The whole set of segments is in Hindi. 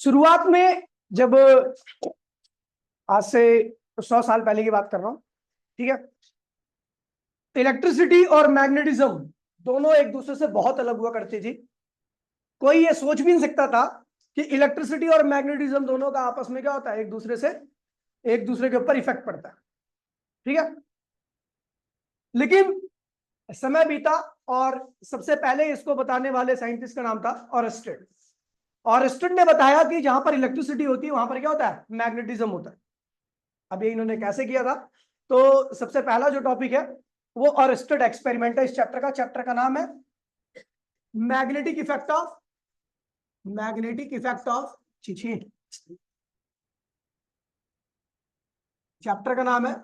शुरुआत में जब आज से 100 साल पहले की बात कर रहा हूं, ठीक है, इलेक्ट्रिसिटी और मैग्नेटिज्म दोनों एक दूसरे से बहुत अलग हुआ करती थी। कोई ये सोच भी नहीं सकता था कि इलेक्ट्रिसिटी और मैग्नेटिज्म दोनों का आपस में क्या होता है, एक दूसरे के ऊपर इफेक्ट पड़ता है, ठीक है। लेकिन समय बीता और सबसे पहले इसको बताने वाले साइंटिस्ट का नाम था ऑरस्टेड। ऑरस्टेड ने बताया कि जहां पर इलेक्ट्रिसिटी होती है वहां पर क्या होता है, मैग्नेटिज्म होता है। अब ये इन्होंने कैसे किया था, तो सबसे पहला जो टॉपिक है वो ऑरस्टेड एक्सपेरिमेंट है। इस चैप्टर का नाम है मैग्नेटिक इफेक्ट ऑफ चैप्टर का नाम है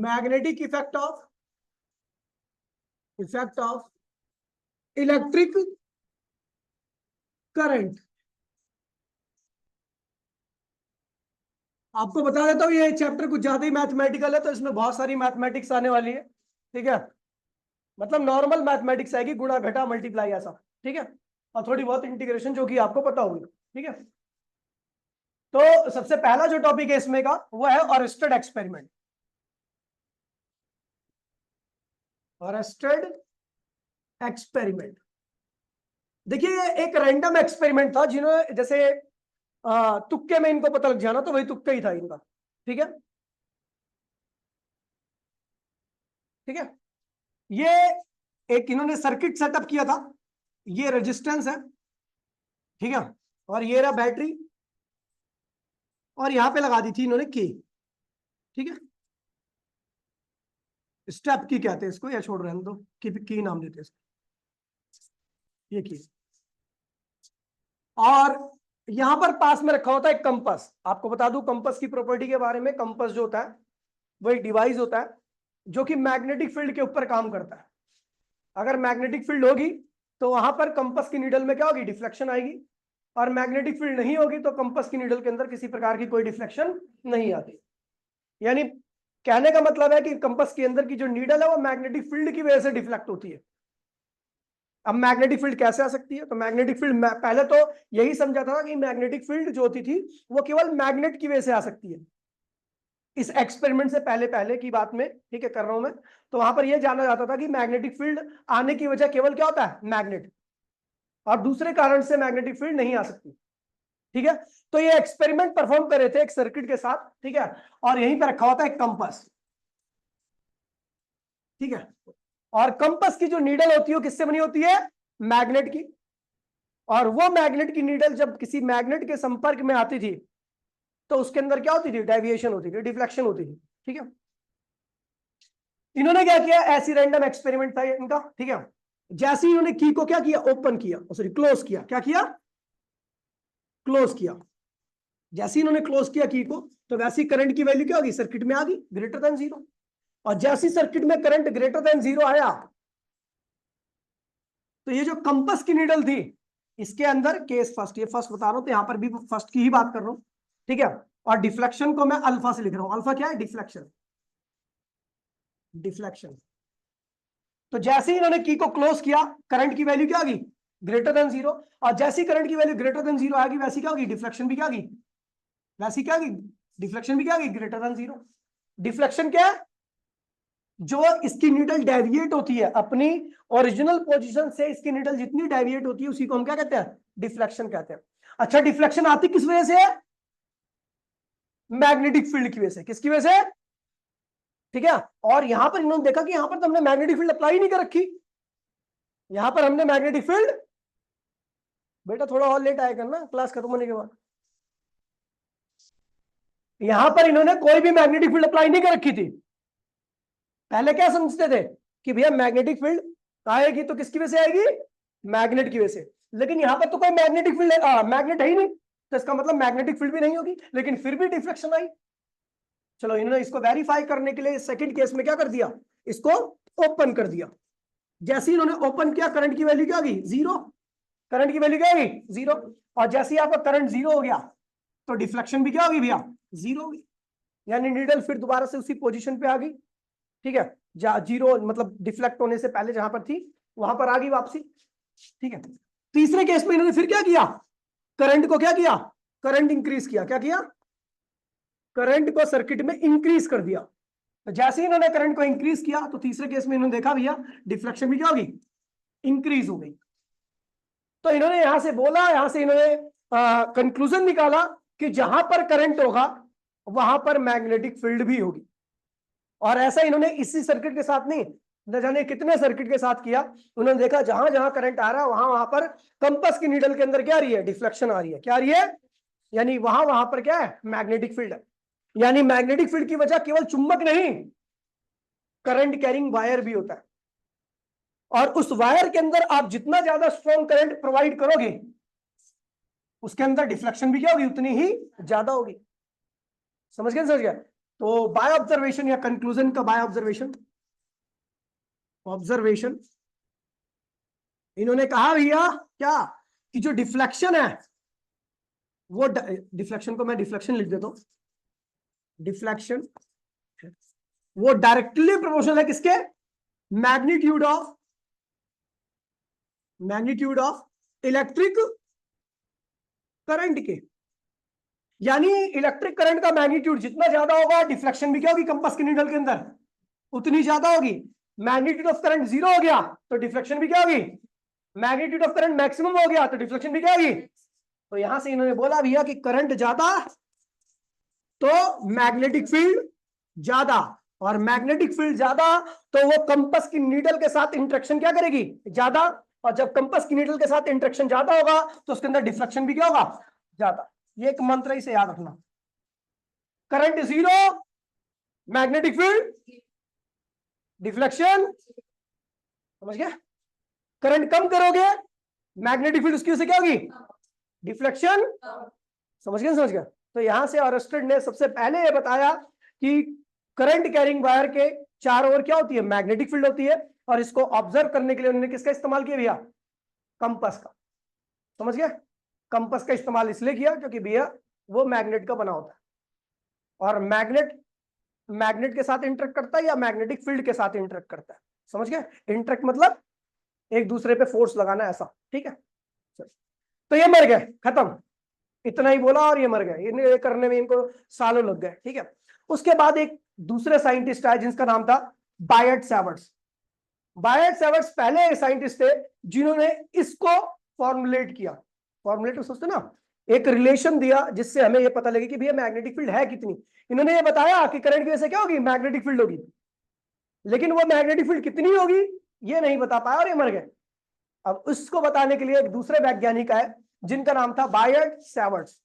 magnetic effect of electric current. आपको बता देता हूँ ये चैप्टर कुछ ज्यादा ही मैथमेटिकल है, तो इसमें बहुत सारी मैथमेटिक्स आने वाली है, ठीक है। मतलब नॉर्मल मैथमेटिक्स आएगी, गुणा घटा मल्टीप्लाई ऐसा, ठीक है, और थोड़ी बहुत इंटीग्रेशन जो कि आपको पता होगी, ठीक है। तो सबसे पहला जो टॉपिक है इसमें का वो है ऑरस्टेड एक्सपेरिमेंट। ऑरस्टेड एक्सपेरिमेंट, देखिए ये एक रैंडम एक्सपेरिमेंट था। जिन्होंने जैसे तुक्के में इनको पता लग जाना, तो वही तुक्का ही था इनका, ठीक है, ठीक है। ये एक इन्होंने सर्किट सेटअप किया था, ये रेजिस्टेंस है, ठीक है, और ये रहा बैटरी, और यहां पे लगा दी थी इन्होंने की, ठीक है। स्टेप की कहते हैं इसको, या छोड़ रहे हैं तो की नाम देते हैं इसको, ये की। और यहां पर पास में रखा होता है एक कंपास। आपको बता दूं कंपास की प्रॉपर्टी के बारे में, कंपास जो होता है वो एक डिवाइस होता है जो कि मैग्नेटिक फील्ड के ऊपर काम करता है। अगर मैग्नेटिक फील्ड होगी तो वहां पर कंपास की नीडल में क्या होगी, डिफ्लेक्शन आएगी, और मैग्नेटिक फील्ड नहीं होगी तो कंपास की नीडल के अंदर किसी प्रकार की कोई डिफ्लेक्शन नहीं आती। यानी कहने का मतलब है कि कंपास के अंदर की जो नीडल है वो मैग्नेटिक फील्ड की वजह से डिफ्लेक्ट होती है। अब मैग्नेटिक फील्ड कैसे आ सकती है, तो मैग्नेटिक फील्ड पहले तो यही समझा था कि मैग्नेटिक फील्ड जो होती थी वो केवल मैग्नेट की वजह से आ सकती है। इस एक्सपेरिमेंट से पहले की बात में, ठीक है, कर रहा हूं मैं, तो वहां पर यह जाना जाता था कि मैग्नेटिक फील्ड आने की वजह केवल क्या होता है, मैग्नेट, और दूसरे कारण से मैग्नेटिक फील्ड नहीं आ सकती, ठीक है। तो ये एक्सपेरिमेंट परफॉर्म कर रहे थे एक सर्किट के साथ, ठीक है, और यहीं पर रखा होता है एक कंपास, ठीक है। और कंपास की जो नीडल होती है वो किससे बनी होती है, मैग्नेट की। और वो मैग्नेट की नीडल जब किसी मैग्नेट के संपर्क में आती थी तो उसके अंदर क्या होती थी, डेविएशन होती थी, डिफ्लेक्शन होती थी, ठीक है। इन्होंने क्या किया, ऐसी रैंडम एक्सपेरिमेंट था इनका, ठीक है। जैसे ही इन्होंने की को क्या किया, ओपन किया, सॉरी क्लोज किया, क्या किया, क्लोज किया। जैसे ही इन्होंने क्लोज किया की को, तो वैसी करंट की वैल्यू क्या होगी, सर्किट में आ गई ग्रेटर देन 0। और जैसी सर्किट में करंट ग्रेटर देन 0 आया, तो ये जो कंपास की नीडल थी इसके अंदर केस फर्स्ट, ये फर्स्ट बता रहा हूं तो यहां पर भी फर्स्ट की ही बात कर रहा हूं, ठीक है। और डिफ्लेक्शन को मैं अल्फा से लिख रहा हूं। अल्फा क्या है, डिफ्लेक्शन, डिफ्लेक्शन। तो जैसे ही इन्होंने की को क्लोज किया, करंट की वैल्यू क्या होगी, ग्रेटर देन 0। और जैसी करंट की वैल्यू ग्रेटर देन 0 आएगी, वैसी क्या होगी, डिफ्लेक्शन भी क्या होगी, वैसी क्या होगी, डिफ्लेक्शन भी क्या होगी, ग्रेटर देन 0। डिफ्लेक्शन क्या है, जो इसकी नीडल डेविएट होती है अपनी ओरिजिनल पोजीशन से, इसकी नीडल जितनी डेविएट होती है उसी को हम क्या कहते हैं, डिफ्लेक्शन कहते हैं। अच्छा, डिफ्लेक्शन आती किस वजह से है, मैग्नेटिक फील्ड की वजह से। किसकी वजह से, ठीक है। और यहां पर इन्होंने देखा कि यहां पर तो हमने मैग्नेटिक फील्ड अप्लाई नहीं कर रखी, यहां पर हमने मैग्नेटिक फील्ड, बेटा थोड़ा और लेट आया करना क्लास खत्म होने के बाद। यहां पर इन्होंने कोई भी मैग्नेटिक फील्ड अप्लाई नहीं कर रखी थी। पहले क्या समझते थे कि भैया मैग्नेटिक फील्ड आएगी तो किसकी वजह से आएगी, मैग्नेट की वजह से। लेकिन यहां पर तो कोई मैग्नेटिक फील्ड मैग्नेट है ही नहीं, तो इसका मतलब मैग्नेटिक फील्ड भी नहीं होगी, लेकिन फिर भी डिफ्लेक्शन आई। चलो, इन्होंने इसको वेरीफाई करने के लिए सेकंड केस में क्या कर दिया, इसको ओपन कर दिया। जैसे ही इन्होंने ओपन किया, करंट की वैल्यू क्या होगी, 0। करंट की वैल्यू क्या होगी, 0। और जैसे ही आपका करंट 0 हो गया तो डिफ्लेक्शन भी क्या होगी भैया, 0 होगी। यानी नीडल फिर दोबारा से उसी पोजीशन पे आ गई, ठीक है, जहां 0 मतलब डिफ्लेक्ट होने से पहले जहां पर थी वहां पर आ गई वापसी, ठीक है। तीसरे केस में इन्होंने फिर क्या किया, करंट को क्या किया, करंट इंक्रीज किया। क्या किया, करंट को सर्किट में इंक्रीज कर दिया। तो जैसे ही इन्होंने करंट को इंक्रीज किया तो तीसरे केस में इन्होंने देखा भैया डिफ्लेक्शन भी क्या होगी, इंक्रीज हो गई। तो इन्होंने यहां से बोला, यहां से इन्होंने कंक्लूजन निकाला कि जहां पर करंट होगा वहां पर मैग्नेटिक फील्ड भी होगी। और ऐसा इन्होंने इसी सर्किट के साथ नहीं, न जाने कितने सर्किट के साथ किया। उन्होंने देखा जहां जहां करंट आ रहा है वहां वहां पर कंपास की नीडल के अंदर क्या आ रही है, डिफ्लेक्शन आ रही है। क्या आ रही है, यानी वहां वहां पर क्या है, मैग्नेटिक फील्ड है। यानी मैग्नेटिक फील्ड की वजह केवल चुंबक नहीं, करंट कैरिंग वायर भी होता है। और उस वायर के अंदर आप जितना ज्यादा स्ट्रॉन्ग करंट प्रोवाइड करोगे उसके अंदर डिफ्लेक्शन भी क्या होगी, उतनी ही ज्यादा होगी। समझ गए, समझ गया। तो बाय ऑब्जर्वेशन या कंक्लूजन का बाय ऑब्जर्वेशन, ऑब्जर्वेशन इन्होंने कहा भैया क्या, कि जो डिफ्लेक्शन है वो डिफ्लेक्शन को मैं डिफ्लेक्शन लिख देता हूं, डिफ्लेक्शन वो डायरेक्टली प्रोपोर्शनल है किसके, magnitude of, magnitude of electric current के। यानी इलेक्ट्रिक करंट का मैग्नीट्यूड जितना ज्यादा होगा डिफ्लेक्शन भी क्या होगी कंपास की नीडल के अंदर उतनी ज्यादा होगी। मैग्नीट्यूड ऑफ करंट 0 हो गया तो डिफ्लेक्शन भी क्या होगी, मैग्नीट्यूड ऑफ करंट मैक्सिमम हो गया तो डिफ्लेक्शन भी क्या होगी। तो यहां से इन्होंने बोला भैया कि करंट ज्यादा तो मैग्नेटिक फील्ड ज्यादा, और मैग्नेटिक फील्ड ज्यादा तो वो कंपास की नीडल के साथ इंटरेक्शन क्या करेगी, ज्यादा। और जब कंपास की नीडल के साथ इंटरेक्शन ज्यादा होगा तो उसके अंदर डिफ्लेक्शन भी क्या होगा, ज्यादा। ये एक मंत्र ही से याद रखना, करंट 0, मैग्नेटिक फील्ड, डिफ्लेक्शन। समझ गया, करंट कम करोगे मैग्नेटिक फील्ड उसकी वजह से क्या होगी, डिफ्लेक्शन। समझ गया, समझ गया। तो यहां से ऑरस्टेड ने सबसे पहले ये बताया कि करंट कैरिंग वायर के चारों ओर क्या होती है, मैग्नेटिक फील्ड होती है। और इसको ऑब्जर्व करने के लिए उन्होंने किसका इस्तेमाल किया भैया, कंपास का। समझ गया, कंपास का इस्तेमाल इसलिए किया क्योंकि भैया वो मैग्नेट का बना होता है, और मैग्नेट मैग्नेट के साथ इंटरेक्ट करता है या मैग्नेटिक फील्ड के साथ इंटरेक्ट करता है। समझ गए, इंटरेक्ट मतलब एक दूसरे पे फोर्स लगाना, ऐसा। ठीक है, तो ये मर गए, खत्म, इतना ही बोला और ये मर गए। इन्हें करने में इनको सालों लग गए। ठीक है, उसके बाद एक दूसरे साइंटिस्ट आए जिसका नाम था बायट सैवर्ट्स। बायट सैवर्ट्स पहले साइंटिस्ट थे जिन्होंने इसको फॉर्मुलेट किया। फॉर्मुलेट सोचते ना, एक रिलेशन दिया जिससे हमें यह पता लगे कि भैया मैग्नेटिक फील्ड है कितनी। इन्होंने ये बताया कि करंट की वजह से क्या होगी, मैग्नेटिक फील्ड होगी, लेकिन वो मैग्नेटिक फील्ड कितनी होगी ये नहीं बता पाया और ये मर गए। अब उसको बताने के लिए एक दूसरे वैज्ञानिक आए जिनका नाम था बायट सैवर्ट्स।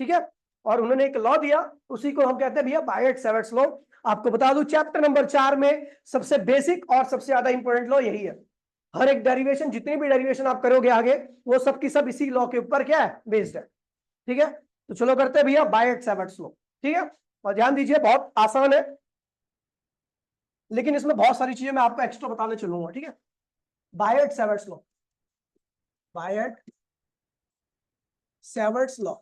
ठीक है, और उन्होंने एक लॉ दिया, उसी को हम कहते हैं भैया बायट सैवर्ट्स लॉ। आपको बता दूं चैप्टर नंबर 4 में सबसे बेसिक और सबसे ज्यादा इंपॉर्टेंट लॉ यही है। हर एक डेरिवेशन, जितनी भी डेरिवेशन आप करोगे आगे, वो सबकी सब इसी लॉ के ऊपर क्या है, बेस्ड है। ठीक है, तो चलो करते हैं भैया बायट सैवर्ट्स लॉ। ठीक है, और ध्यान दीजिए बहुत आसान है, लेकिन इसमें बहुत सारी चीजें मैं आपको एक्स्ट्रा बताने चलूंगा। ठीक है, बायट सैवर्ट्स लॉ, बायट सैवर्ट्स लॉ।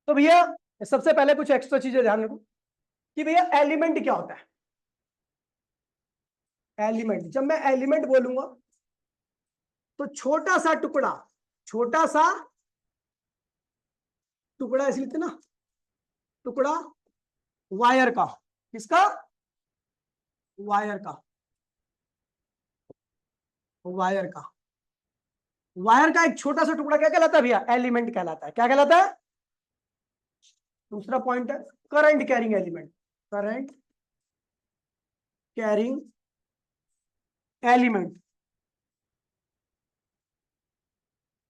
तो भैया सबसे पहले कुछ एक्स्ट्रा चीजें ध्यान रखो कि भैया एलिमेंट क्या होता है। एलिमेंट, जब मैं एलिमेंट बोलूंगा तो छोटा सा टुकड़ा, छोटा सा टुकड़ा ऐसे लिखते ना, टुकड़ा वायर का, किसका, वायर का, वायर का, वायर का एक छोटा सा टुकड़ा क्या कहलाता है भैया, एलिमेंट कहलाता है। क्या कहलाता है, दूसरा पॉइंट है current carrying element, current carrying element.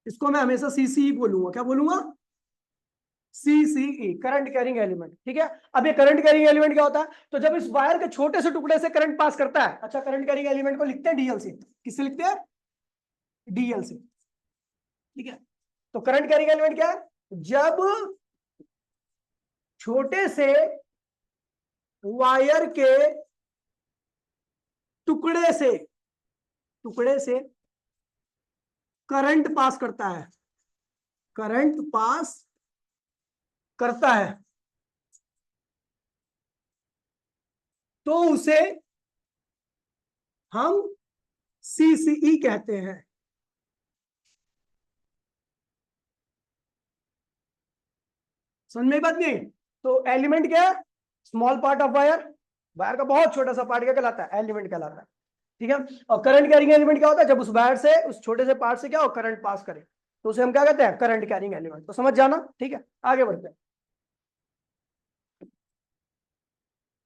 इसको मैं हमेशा सीसी बोलूंगा, क्या बोलूंगा, सीसीई, करंट कैरिंग एलिमेंट। ठीक है, अब ये करंट कैरिंग एलिमेंट क्या होता है, तो जब इस वायर के छोटे से टुकड़े से करंट पास करता है, अच्छा करंट कैरिंग एलिमेंट को लिखते हैं डीएल से, किससे लिखते हैं, डीएल से। ठीक है, तो करंट कैरिंग एलिमेंट क्या है, जब छोटे से वायर के टुकड़े से करंट पास करता है, करंट पास करता है तो उसे हम सीसीई कहते हैं। समझ में बात नहीं? तो एलिमेंट क्या है? Small part of wire. Wire का बहुत छोटा सा पार्ट क्या कहलाता है? एलिमेंट कहलाता है। ठीक है। और करंट कैरिंग एलिमेंट क्या होता है? जब उस वायर से, उस छोटे से पार्ट से क्या हो, करंट पास करे, तो उसे हम क्या कहते हैं? Current carrying element. तो समझ जाना। ठीक है, आगे बढ़ते हैं।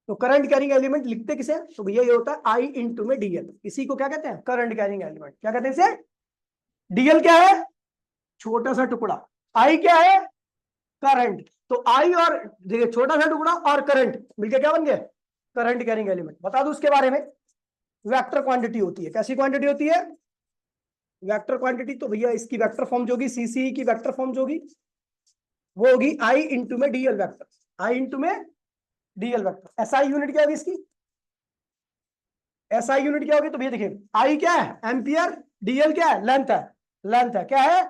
तो करंट कैरिंग एलिमेंट लिखते किसे हैं? तो भैया ये होता है आई इंटू में डीएल। इसी को क्या कहते हैं? Current carrying element. क्या कहते हैं इसे? डीएल क्या है? छोटा सा टुकड़ा। आई क्या है? करंट। तो आई और देखिए छोटा सा टुकड़ा और करंट मिलकर क्या बन गया? Current carrying element. बता दो उसके बारे में। वेक्टर क्वांटिटी होती है। कैसी क्वांटिटी होती है? Vector quantity. तो भैया इसकी वेक्टर फॉर्म जो होगी, सीसी की वेक्टर फॉर्म जो होगी वो होगी आई इंटू में डीएल वेक्टर। आई इंटू में डीएल वेक्टर। एसआई यूनिट क्या होगी इसकी? एसआई यूनिट क्या होगी? तो भैया देखिए, आई क्या है? एम्पियर। डीएल क्या है? लेंथ है। लेंथ है क्या है?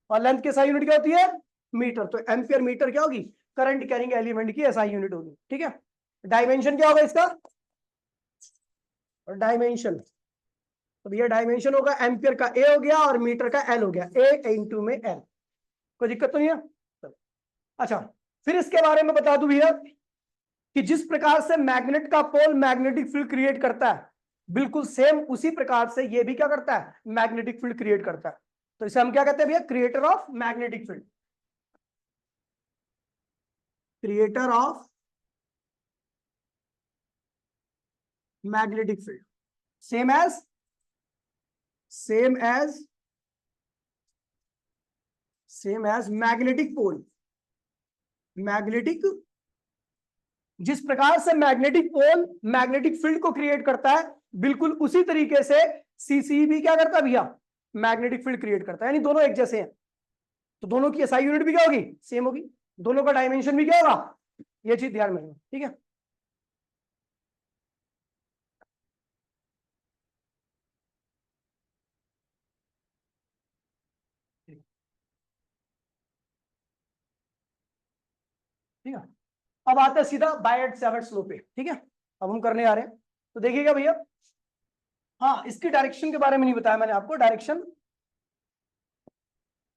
और लेंथ की एसआई यूनिट क्या होती है? मीटर। तो एम्पियर मीटर क्या होगी? करंट कैरिंग एलिमेंट की एसआई यूनिट होगी। ठीक है। डायमेंशन क्या होगा इसका? और डायमेंशन, तो भैया डायमेंशन होगा एम्पियर का ए हो गया और मीटर का एल हो गया। ए इंटू में एल। कोई दिक्कत तो नहीं है? अच्छा, फिर इसके बारे में बता दूं भैया कि जिस प्रकार से मैग्नेट का पोल मैग्नेटिक फील्ड क्रिएट करता है, बिल्कुल सेम उसी प्रकार से ये भी क्या करता है? मैग्नेटिक फील्ड क्रिएट करता है। तो इसे हम क्या कहते हैं भैया? Creator of magnetic field. Creator of magnetic field. Same as, same as, same as magnetic pole. Magnetic, जिस प्रकार से मैग्नेटिक पोल मैग्नेटिक फील्ड को क्रिएट करता है, बिल्कुल उसी तरीके से सीसी भी क्या करता है भैया? मैग्नेटिक फील्ड क्रिएट करता है। यानी दोनों एक जैसे हैं, तो दोनों की एसआई यूनिट भी क्या होगी? सेम होगी। दोनों का डायमेंशन भी क्या होगा? ये चीज ध्यान में रखना। ठीक है। ठीक है। अब आते हैं सीधा बायट सेवर्ट्स लॉ पे। ठीक है, अब हम करने आ रहे हैं। तो देखिएगा भैया, हाँ इसकी डायरेक्शन के बारे में नहीं बताया मैंने आपको। Direction,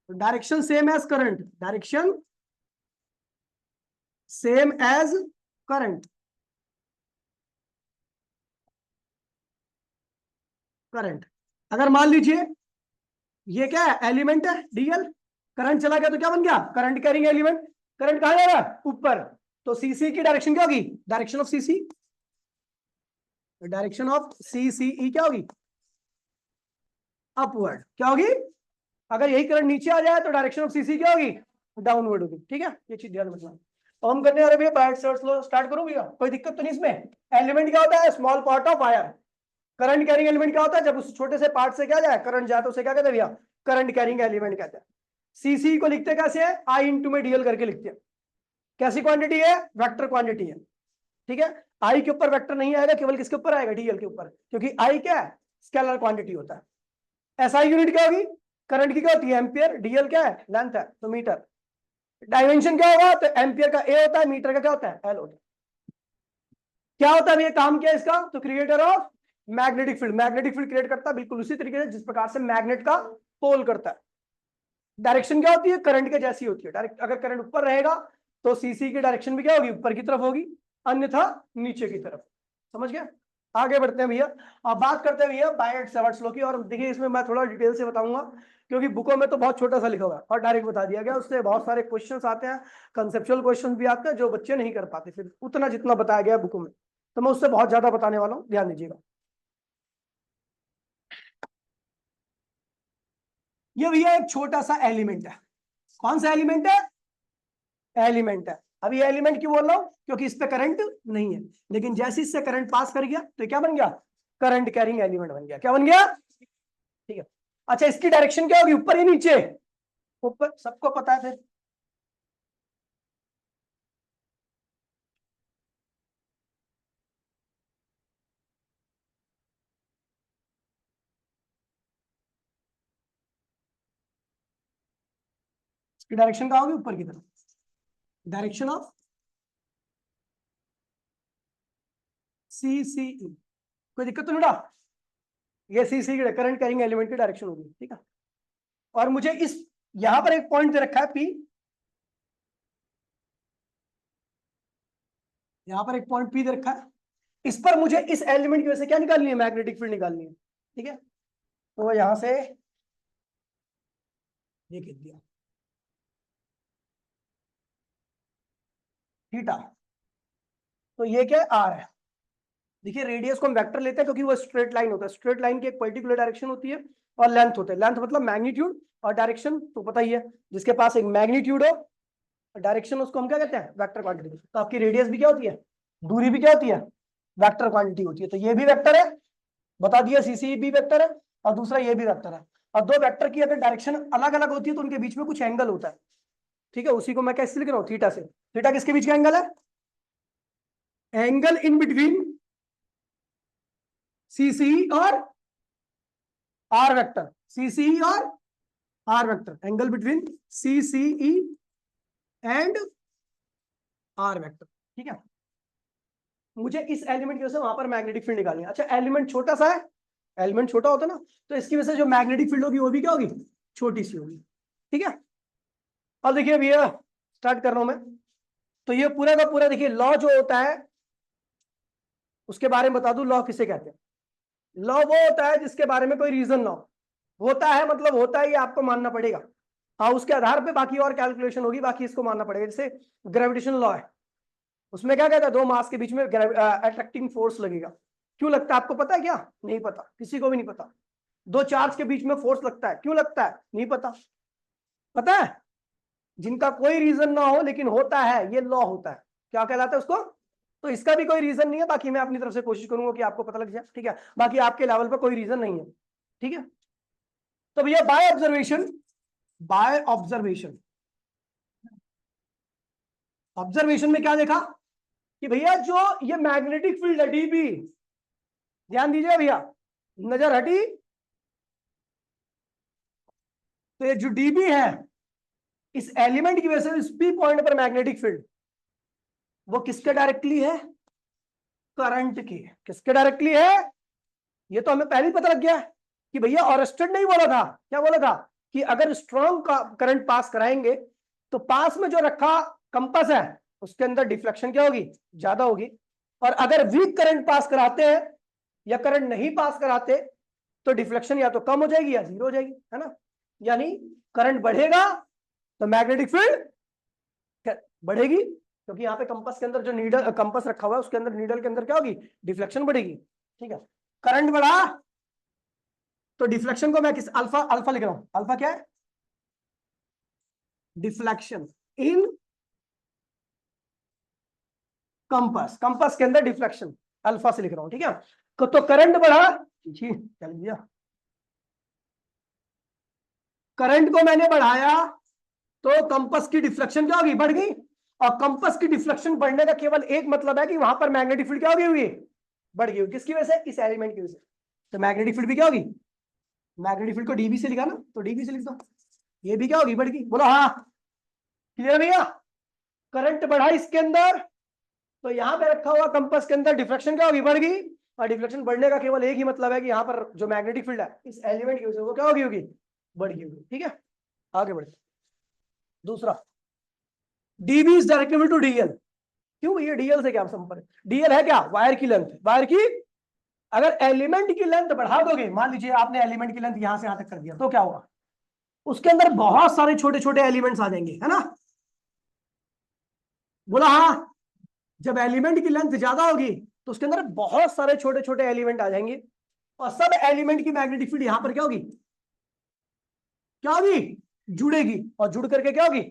direction same as current. Direction same as current. Current, अगर मान लीजिए ये क्या है? एलिमेंट है डीएल। करंट चला गया तो क्या बन गया? Current carrying element. करंट कहां जा रहा है? ऊपर। तो सीसी की डायरेक्शन क्या होगी? Direction of CC, direction of CCE क्या होगी? अपवर्ड। क्या होगी? अगर यही करंट नीचे आ जाए तो डायरेक्शन ऑफ सीसी क्या होगी? डाउनवर्ड होगी। ठीक है, ये चीज ध्यान रखना। तो हम करने आ रहे भैया बायट सेवर्ट्स लॉ। स्टार्ट करो भैया, कोई दिक्कत तो नहीं इसमें। एलिमेंट क्या होता है? Small part of wire. Current carrying element क्या होता है? जब उस छोटे से पार्ट से क्या जाए, करंट जाए, तो उसे क्या कहते हैं भैया? करंट कैरिंग एलिमेंट कहते हैं। सीसी को लिखते कैसे है? आई इंटू में डीएल करके लिखते हैं। कैसी क्वांटिटी है? वेक्टर क्वांटिटी है। ठीक है। आई के ऊपर वेक्टर नहीं आएगा, केवल किसके ऊपर आएगा? डीएल के ऊपर, क्योंकि आई क्या है? स्केलर क्वांटिटी होता है। एसआई यूनिट क्या होगी? करंट की क्या होती है? एम्पियर। डीएल क्या है? लेंथ है, तो मीटर। डायमेंशन क्या होगा? तो एम्पियर का ए होता है, मीटर का क्या होता है? एल होता है। क्या होता है ये? काम क्या है इसका? तो creator of magnetic field. Magnetic field create करता है बिल्कुल उसी तरीके से जिस प्रकार से मैग्नेट का पोल करता है। डायरेक्शन क्या होती है? करंट के जैसी होती है। डायरेक्ट, अगर करंट ऊपर रहेगा तो सीसी की डायरेक्शन भी क्या होगी? ऊपर की तरफ होगी, अन्यथा नीचे की तरफ। समझ गया? आगे बढ़ते हैं भैया। अब बात करते हैं भैया बायट सेवर्ट्स लॉ की। और देखिए इसमें मैं थोड़ा डिटेल से बताऊंगा, क्योंकि बुकों में तो बहुत छोटा सा लिखा हुआ है और डायरेक्ट बता दिया गया। उससे बहुत सारे क्वेश्चंस आते हैं, कंसेप्चुअल क्वेश्चंस भी आते हैं, जो बच्चे नहीं कर पाते फिर उतना जितना बताया गया बुकों में। तो मैं उससे बहुत ज्यादा बताने वाला हूँ, ध्यान दीजिएगा। ये भैया एक छोटा सा एलिमेंट है। कौन सा एलिमेंट है? एलिमेंट है। अब ये एलिमेंट क्यों बोल रहा हूं? क्योंकि इस पे करंट नहीं है, लेकिन जैसे इससे करंट पास कर गया तो क्या बन गया? करंट कैरिंग एलिमेंट बन गया। क्या बन गया? ठीक है। अच्छा, इसकी डायरेक्शन क्या होगी? ऊपर या नीचे? ऊपर, सबको पता है फिर। इसकी डायरेक्शन क्या होगी? ऊपर की तरफ। डायरेक्शन ऑफ CCE, कोई दिक्कत तो नहीं रहा? ये CC करंट कैरिंग एलिमेंट की डायरेक्शन होगी, ठीक है। और मुझे इस यहां पर एक पॉइंट दे रखा है P, यहां पर एक पॉइंट P दे रखा है, इस पर मुझे इस एलिमेंट की वजह से क्या निकालनी है, मैग्नेटिक फील्ड निकालनी है, ठीक है। तो यहां से ये लिख दिया थीटा, तो ये क्या है, R है। देखिए रेडियस को हम वेक्टर लेते हैं क्योंकि वो स्ट्रेट लाइन होता है, स्ट्रेट लाइन की एक पर्टिकुलर डायरेक्शन होती है और लेंथ होता है, लेंथ मतलब मैग्नीट्यूड, और डायरेक्शन तो पता ही है, जिसके पास एक मैग्नीट्यूड हो, डायरेक्शन उसको हम क्या कहते हैं, वेक्टर क्वांटिटी। तो आपकी रेडियस भी क्या होती है, दूरी भी क्या होती है, वेक्टर क्वांटिटी होती है। तो ये भी वेक्टर है, बता दिया, CC भी वेक्टर है, और दूसरा ये भी वेक्टर है। और दो वेक्टर की अगर डायरेक्शन अलग अलग होती है तो उनके बीच में कुछ एंगल होता है, ठीक है, उसी को मैं कैसे लिख रहा हूँ, थीटा से। थीटा किसके बीच का एंगल है, एंगल इन बिटवीन CCE और R वेक्टर, CCE और R vector, angle between CCE and R vector, ठीक है। मुझे इस एलिमेंट की वजह से वहां पर मैग्नेटिक फील्ड निकालनी है। अच्छा एलिमेंट छोटा सा है, एलिमेंट छोटा होता है ना, तो इसकी वजह से जो मैग्नेटिक फील्ड होगी वो भी क्या होगी, छोटी सी होगी, ठीक है। अब देखिए भैया स्टार्ट कर रहा हूं मैं, तो ये पूरा का पूरा देखिए लॉ जो होता है उसके बारे में बता दूं, लॉ किसे कहते हैं। लॉ वो होता है जिसके बारे में कोई रीजन ना हो, होता है मतलब होता है, ये आपको मानना पड़ेगा, हाँ उसके आधार पे बाकी और कैलकुलेशन होगी, बाकी इसको मानना पड़ेगा। जैसे ग्रेविटेशन लॉ है, उसमें क्या कहता है, दो मास के बीच में अट्रैक्टिंग फोर्स लगेगा। क्यों लगता है आपको पता है क्या, नहीं पता, किसी को भी नहीं पता। दो चार्ज के बीच में फोर्स लगता है, क्यों लगता है, नहीं पता। पता है, जिनका कोई रीजन ना हो लेकिन होता है, ये लॉ होता है, क्या कहलाता है उसको। तो इसका भी कोई रीजन नहीं है, बाकी मैं अपनी तरफ से कोशिश करूंगा कि आपको पता लग जाए, ठीक है। बाकी आपके लेवल पर कोई रीजन नहीं है, ठीक है। तो भैया by observation, by observation, observation में क्या देखा कि भैया जो ये मैग्नेटिक फील्ड है डीबी, ध्यान दीजिए भैया, नजर हटी, तो ये जो डीबी है, इस एलिमेंट की वजह से इस पी पॉइंट पर मैग्नेटिक फील्ड वो किसके डायरेक्टली है, करंट की। किसके डायरेक्टली है, ये तो हमें पहले ही पता लग गया है कि भैया ऑरेस्टेड नहीं बोला था, क्या बोला था कि अगर स्ट्रॉन्ग करंट पास कराएंगे तो पास में जो रखा कंपास है उसके अंदर डिफ्लेक्शन क्या होगी, ज्यादा होगी। और अगर वीक करंट पास कराते हैं या करंट नहीं पास कराते तो डिफ्लेक्शन या तो कम हो जाएगी या जीरो हो जाएगी, है ना। यानी करंट बढ़ेगा तो मैग्नेटिक फील्ड बढ़ेगी, क्योंकि यहाँ पे कंपास के अंदर जो नीडल कंपास रखा हुआ है उसके अंदर नीडल के अंदर क्या होगी, डिफ्लेक्शन बढ़ेगी, ठीक है। करंट बढ़ा तो डिफ्लेक्शन को मैं किस अल्फा, अल्फा लिख रहा हूं, अल्फा क्या है, डिफ्लेक्शन इन कंपास, कंपास के अंदर डिफ्लेक्शन अल्फा से लिख रहा हूं, ठीक है। तो करंट बढ़ा जी, चल दिया, करंट को मैंने बढ़ाया तो कंपास की डिफ्लेक्शन क्या होगी, बढ़ गई। और कंपास की डिफ्लेक्शन बढ़ने का केवल एक मतलब है कि वहां पर मैग्नेटिक फील्ड क्या होगी, हुई बढ़ गई। किसकी वजह से, इस एलिमेंट की वजह से। तो मैग्नेटिक फील्ड भी क्या होगी, मैग्नेटिक फील्ड को डीबी से लिखा ना, तो डीबी से लिख दो, ये भी क्या होगी, बढ़ गई। बोलो हाँ, क्लियर भैया। करंट बढ़ा इसके अंदर तो यहां पे रखा हुआ कंपास के अंदर डिफ्लेक्शन क्या होगी, बढ़ गई। और डिफ्लेक्शन बढ़ने का केवल एक ही मतलब है कि यहाँ पर जो मैग्नेटिक फील्ड है इस एलिमेंट की वजह से वो क्या होगी, बढ़ गई होगी, ठीक है। आगे बढ़ते, दूसरा, डीबी इज डायरेक्टेबल टू डीएल। क्यों, ये डीएल से क्या संपर्क, डीएल है क्या, वायर की लेंथ, वायर की। अगर एलिमेंट की लेंथ बढ़ा दोगे, मान लीजिए आपने एलिमेंट की लेंथ यहां से यहां तक कर दिया, तो क्या होगा, उसके अंदर बहुत सारे छोटे छोटे एलिमेंट्स आ जाएंगे, है ना। बोला हाँ, जब एलिमेंट की लेंथ ज्यादा होगी तो उसके अंदर बहुत सारे छोटे छोटे एलिमेंट आ जाएंगे, और सब एलिमेंट की मैग्नेटिक फील्ड यहां पर क्या होगी, क्या होगी, जुड़ेगी, और जुड़ करके क्या होगी,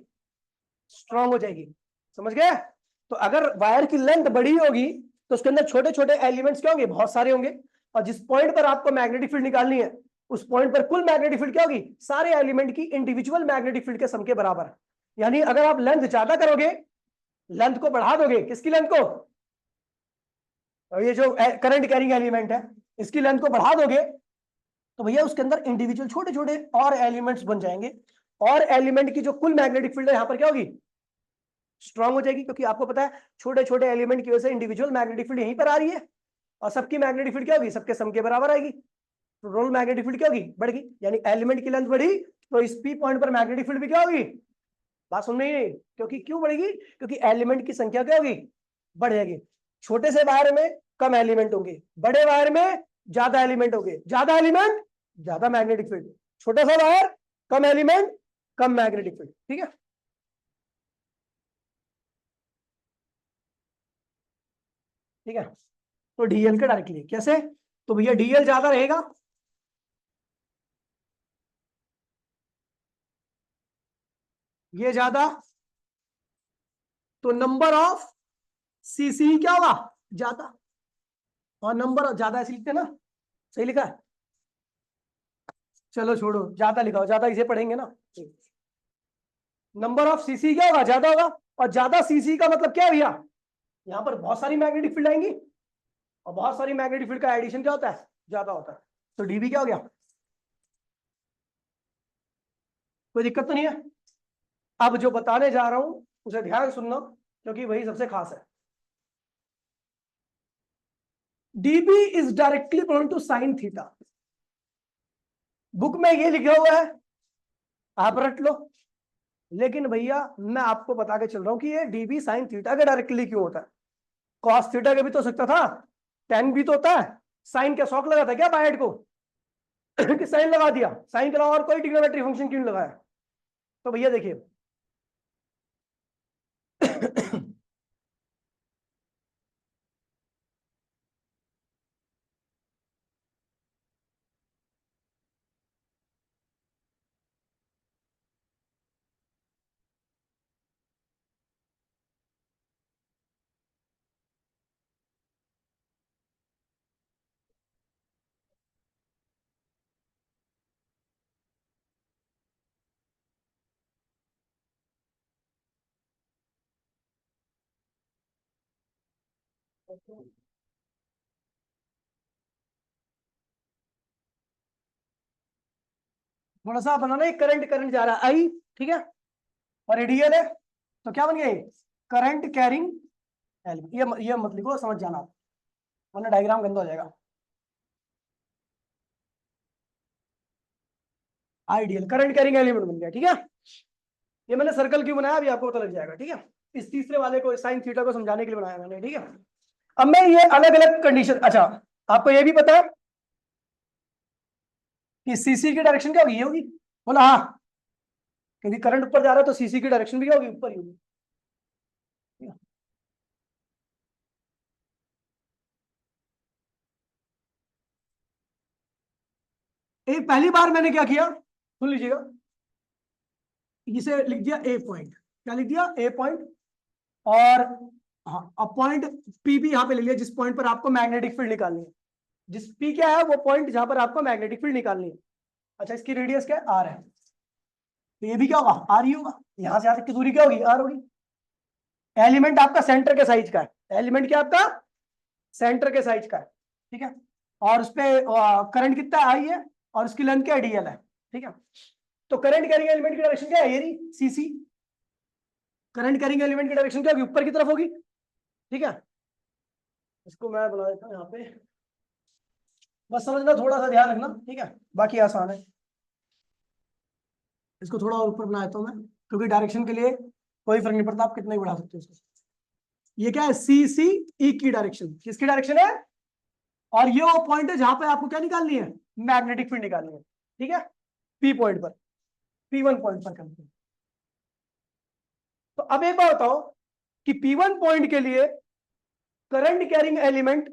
स्ट्रांग हो जाएगी। समझ गए। तो अगर वायर की लेंथ बड़ी होगी तो उसके अंदर छोटे छोटे एलिमेंट्स क्या होंगे, बहुत सारे होंगे, और जिस पॉइंट पर आपको मैग्नेटिक फील्ड निकालनी है उस पॉइंट पर कुल मैग्नेटिक फील्ड क्या होगी, सारे एलिमेंट की इंडिविजुअल मैग्नेटिक फील्ड के सम के बराबर है। यानी अगर आप लेंथ ज्यादा करोगे, लेंथ को बढ़ा दोगे, किसकी लेंथ को, और ये जो करंट कैरिंग एलिमेंट है इसकी लेंथ को बढ़ा दोगे तो भैया उसके अंदर इंडिविजुअल छोटे छोटे और एलिमेंट्स बन जाएंगे, और एलिमेंट की जो कुल मैग्नेटिक फील्ड है यहां पर क्या होगी, स्ट्रांग हो जाएगी, क्योंकि आपको पता है छोटे छोटे एलिमेंट की वजह से इंडिविजुअल मैग्नेटिक फील्ड यहीं पर आ रही है, और सबकी मैग्नेटिक फील्ड क्या होगी, सबके सम के बराबर आएगी, तो टोटल मैग्नेटिक फील्ड क्या होगी, बढ़ेगी, यानी एलिमेंट की लेंथ बढ़ी तो इस पी पॉइंट पर मैग्नेटिक फील्ड भी क्या होगी, बात सुन नहीं, क्योंकि क्यों बढ़ेगी, क्योंकि एलिमेंट की संख्या क्या होगी, बढ़ जाएगी। छोटे से वायर में कम एलिमेंट होंगे, बड़े वायर में ज्यादा एलिमेंट होंगे, ज्यादा एलिमेंट ज्यादा मैग्नेटिक फील्ड, छोटा सा वायर कम एलिमेंट कम मैग्नेटिक फील्ड, ठीक है। ठीक है, तो डीएल का डायरेक्टली कैसे, तो भैया डीएल ज्यादा रहेगा, ये ज्यादा, तो नंबर ऑफ सीसी क्या होगा, ज्यादा, और नंबर ज्यादा ऐसे लिखते हैं ना, सही लिखा है, चलो छोड़ो ज्यादा लिखा, ज्यादा इसे पढ़ेंगे ना, नंबर ऑफ सीसी क्या होगा, ज्यादा होगा, और ज्यादा सीसी का मतलब क्या है भैया, यहां पर बहुत सारी मैग्नेटिक फील्ड आएंगी, और बहुत सारी मैग्नेटिक फील्ड का एडिशन क्या होता है, ज्यादा होता है, तो डीबी क्या हो गया, कोई दिक्कत तो नहीं है। अब जो बताने जा रहा हूं उसे ध्यान सुनना, क्योंकि वही सबसे खास है। DB is directly equal to sine theta, book में ये लिखा हुआ है, आप रट लो, लेकिन भैया मैं आपको बता के चल रहा हूं कि ये डीबी साइन थीटा के डायरेक्टली क्यों होता है, कॉस थीटा के भी तो हो सकता था, टेन भी तो होता है, साइन का शौक लगा था क्या बायड को कि साइन लगा दिया, साइन के अलावा और कोई ट्रिग्नोमेट्री फंक्शन क्यों लगाया, तो भैया देखिए थोड़ा सा बनाना, एक करंट करंट जा रहा है आई, ठीक है, और रेडियल है, तो क्या बन गया ये, करंट कैरिंग एलिमेंट, ये मत लिखो, समझ जाना आप, वरना डायग्राम गंदा हो जाएगा। आइडियल करंट कैरिंग एलिमेंट बन गया, ठीक है, ये मैंने सर्कल क्यों बनाया अभी आपको पता लग जाएगा, ठीक है, इस तीसरे वाले को साइन थीटा को समझाने के लिए बनाया मैंने, ठीक है। अब मैं ये अलग अलग कंडीशन, अच्छा आपको ये भी पता है कि सीसी की डायरेक्शन क्या होगी, ये होगी, बोला हाँ, क्योंकि करंट ऊपर जा रहा है तो सीसी की डायरेक्शन भी क्या होगी, ऊपर ही होगी, ठीक है? एक पहली बार मैंने क्या किया, सुन लीजिएगा, इसे लिख दिया ए पॉइंट, क्या लिख दिया, ए पॉइंट, और हाँ अब पॉइंट पी भी यहाँ पे ले लिया, जिस पॉइंट पर आपको मैग्नेटिक फील्ड निकालनी है, जिस पी क्या है वो पॉइंट जहां पर आपको मैग्नेटिक फील्ड निकालनी है। अच्छा इसकी रेडियस क्या है, आर है, तो ये भी क्या होगा, आर ही होगा, यहां से यहां तक की दूरी क्या होगी, आर होगी। एलिमेंट आपका सेंटर के साइज का है, एलिमेंट क्या आपका सेंटर के साइज का है, ठीक है, और उस पर करंट कितना आई है, और उसकी लेंथ क्या डीएल है, ठीक है, तो करंट कैरिंग एलिमेंट की डायरेक्शन क्या है, ये रही सीसी, करंट कैरिंग एलिमेंट की डायरेक्शन क्या होगी, ऊपर की तरफ होगी, ठीक है, इसको मैं बना देता हूँ यहाँ पे, बस समझना, थोड़ा सा ध्यान रखना, ठीक है, बाकी आसान है। इसको थोड़ा और ऊपर बना देता हूँ मैं, क्योंकि डायरेक्शन के लिए कोई फर्क नहीं पड़ता, आप कितना ही बढ़ा सकते हो इसको। ये क्या है, सी सी ई की डायरेक्शन, किसकी डायरेक्शन है, और ये वो पॉइंट है जहां पे आपको क्या निकालनी है, मैग्नेटिक फील्ड निकालनी है, ठीक है, पी पॉइंट पर, P1 पॉइंट पर करते हैं। तो अब एक बात बताओ कि P1 पॉइंट के लिए करंट कैरिंग एलिमेंट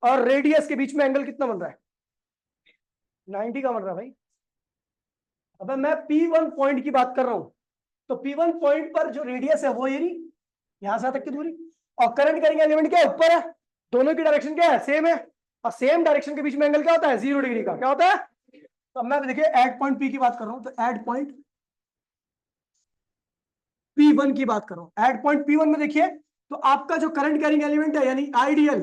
और रेडियस के बीच में एंगल कितना बन रहा है, 90 का बन रहा है भाई। अब मैं P1 पॉइंट की बात कर रहा हूं, तो P1 पॉइंट पर जो रेडियस है वो ये रही, यहां से तक की दूरी, और करंट कैरिंग एलिमेंट क्या है, ऊपर है, दोनों की डायरेक्शन क्या है, सेम है, और सेम डायरेक्शन के बीच में एंगल क्या होता है, 0 डिग्री का, क्या होता है। तो अब मैं देखिए एड पॉइंट पी की बात कर रहा हूं, तो एड पॉइंट P1 की बात कर रहा हूं, एड पॉइंट P1 में देखिए, तो आपका जो करंट कैरिंग एलिमेंट है यानी आइडियल,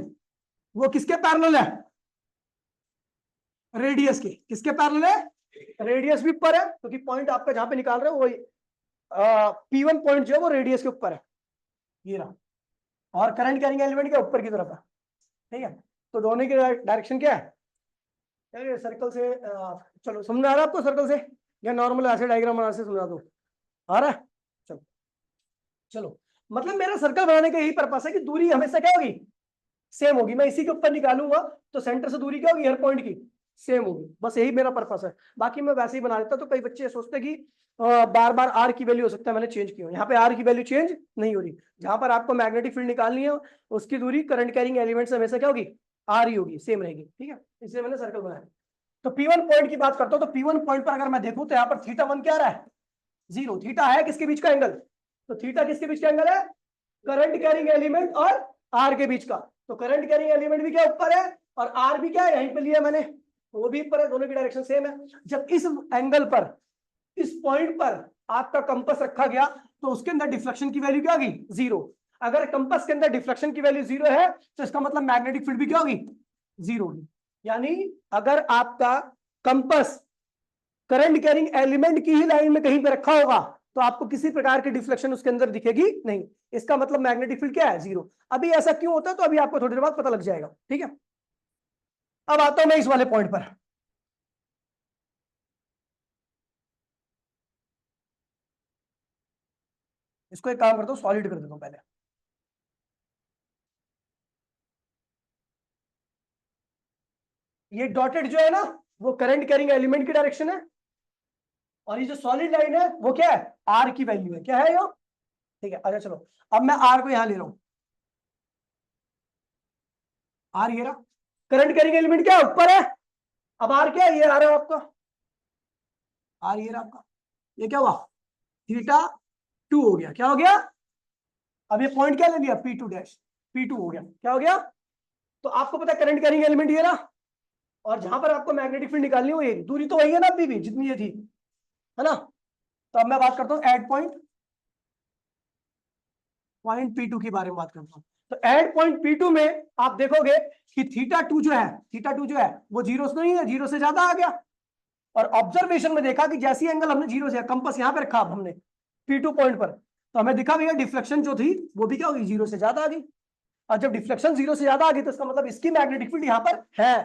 वो किसके पैरेलल है, रेडियस के, किसके पैरेलल है, रेडियस भी ऊपर है, क्योंकि पॉइंट आपका जहां पे निकाल रहे हो वही P1 पॉइंट जो है वो रेडियस के ऊपर है, ये रहा, और करंट कैरिंग एलिमेंट क्या ऊपर की तरफ है, ठीक है। तो दोनों की डायरेक्शन क्या है यार, सर्कल से चलो समझ आ रहा है आपको, सर्कल से या नॉर्मल ऐसे डायग्राम बना से समझा दो, आ रहा है। चलो चलो, मतलब मेरा सर्कल बनाने का यही पर्पस है कि दूरी हमेशा क्या होगी, सेम होगी। मैं इसी के ऊपर निकालूंगा तो सेंटर से दूरी क्या होगी, हर पॉइंट की सेम होगी, बस यही मेरा पर्पस है। बाकी मैं वैसे ही बना देता, तो कई बच्चे सोचते हैं कि बार बार आर की वैल्यू हो सकता है मैंने चेंज की हो, यहाँ पे आर की वैल्यू चेंज नहीं हो रही। जहां पर आपको मैग्नेटिक फील्ड निकालनी है उसकी दूरी करंट कैरिंग एलिमेंट से हमेशा क्या होगी, आर ही होगी, सेम रहेगी, ठीक है। इसलिए मैंने सर्कल बनाया। तो P1 पॉइंट की बात करता हूं, तो P1 पॉइंट पर अगर मैं देखूं तो यहाँ पर θ1 क्या रहा है, 0। थीटा है किसके बीच का एंगल, तो थीटा किसके बीच का एंगल है, करंट कैरिंग एलिमेंट और आर के बीच का। तो करंट कैरिंग एलिमेंट भी क्या ऊपर है और आर भी क्या है, यहीं पे लिया मैंने, वो भी ऊपर है, दोनों की डायरेक्शन सेम है। जब इस एंगल पर, इस पॉइंट पर आपका कंपास रखा गया तो उसके अंदर डिफ्लेक्शन की वैल्यू क्या होगी, 0। अगर कंपास के अंदर डिफ्लेक्शन की वैल्यू 0 है तो इसका मतलब मैग्नेटिक फील्ड भी क्या होगी, 0 होगी। यानी अगर आपका कंपास करंट कैरिंग एलिमेंट की ही लाइन में कहीं पे रखा होगा तो आपको किसी प्रकार की डिफ्लेक्शन उसके अंदर दिखेगी नहीं, इसका मतलब मैग्नेटिक फील्ड क्या है, 0। अभी ऐसा क्यों होता है तो अभी आपको थोड़ी देर बाद पता लग जाएगा, ठीक है। अब आता हूं मैं इस वाले पॉइंट पर। इसको एक काम करता हूं, सॉलिड कर देता हूं पहले। ये डॉटेड जो है ना वो करंट कैरिंग एलिमेंट की डायरेक्शन है, और ये जो सॉलिड लाइन है वो क्या है, आर की वैल्यू है, क्या है यो, ठीक है। अच्छा चलो, अब मैं आर को यहां ले रहा हूं, आर ये रहा, करंट कैरिंग एलिमेंट क्या है, ऊपर है। अब आर क्या है, ये आ रहा है आपका, आर ये रहा आपका, ये क्या हुआ, θ2 हो गया, क्या हो गया, अब ये पॉइंट क्या ले लिया, P2 डैश, P2 हो गया, क्या हो गया। तो आपको पता है करंट कैरिंग एलिमेंट ये रहा, और जहां पर आपको मैग्नेटिक फील्ड निकालनी हो, ये दूरी तो वही है ना अभी भी जितनी ये थी, है ना। तो अब मैं बात करता हूँ एट पॉइंट P2 के बारे में बात करता हूँ। तो एट पॉइंट P2 में आप देखोगे कि θ2 जो है, θ2 जो है वो 0 से नहीं है, 0 से ज्यादा आ गया। और ऑब्जर्वेशन में देखा कि जैसी एंगल हमने 0 से, कंपास यहां पे रखा अब हमने P2 पॉइंट पर, तो हमें दिखा भैया डिफ्लेक्शन जो थी वो भी क्या होगी, 0 से ज्यादा आ गई। और जब डिफ्लेक्शन 0 से ज्यादा आ गई तो इसका मतलब इसकी मैग्नेटिक फील्ड यहाँ पर है,